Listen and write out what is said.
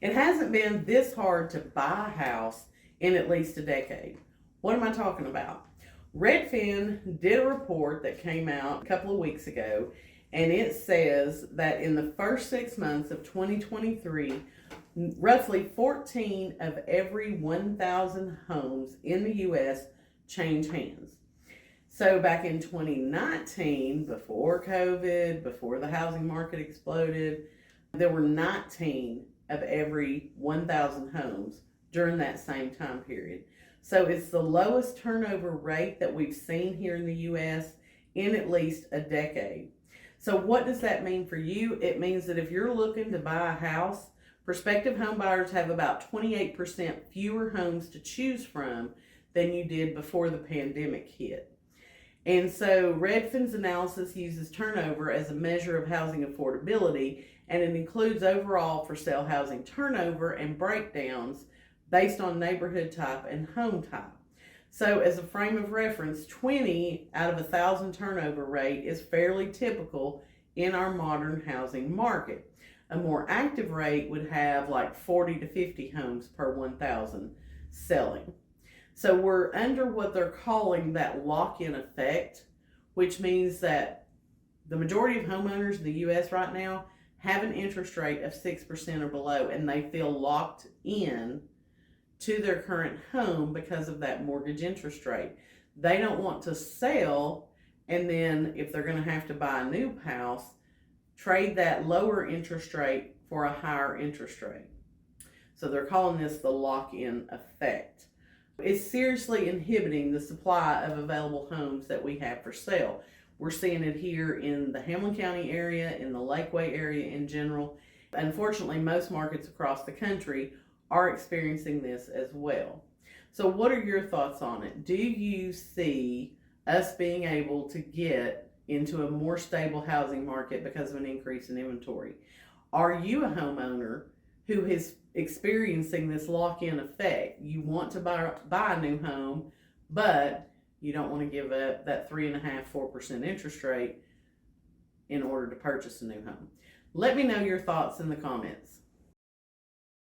It hasn't been this hard to buy a house in at least a decade. What am I talking about? Redfin did a report that came out a couple of weeks ago, and it says that in the first 6 months of 2023, roughly 14 of every 1,000 homes in the U.S. changed hands. So back in 2019, before COVID, before the housing market exploded, there were 19 of every 1,000 homes during that same time period. So it's the lowest turnover rate that we've seen here in the U.S. in at least a decade. So what does that mean for you? It means that if you're looking to buy a house, prospective home buyers have about 28% fewer homes to choose from than you did before the pandemic hit. And so Redfin's analysis uses turnover as a measure of housing affordability, and it includes overall for sale housing turnover and breakdowns based on neighborhood type and home type. So as a frame of reference, 20 out of 1,000 turnover rate is fairly typical in our modern housing market. A more active rate would have like 40 to 50 homes per 1,000 selling. So we're under what they're calling that lock-in effect, which means that the majority of homeowners in the U.S. right now have an interest rate of 6% or below, and they feel locked in to their current home because of that mortgage interest rate. They don't want to sell, and then if they're going to have to buy a new house, trade that lower interest rate for a higher interest rate. So they're calling this the lock-in effect. It's seriously inhibiting the supply of available homes that we have for sale. We're seeing it here in the Hamilton County area, in the Lakeway area in general. Unfortunately, most markets across the country are experiencing this as well. So what are your thoughts on it? Do you see us being able to get into a more stable housing market because of an increase in inventory? Are you a homeowner who is experiencing this lock-in effect? You want to buy a new home, but you don't want to give up that 3.5–4% interest rate in order to purchase a new home. Let me know your thoughts in the comments.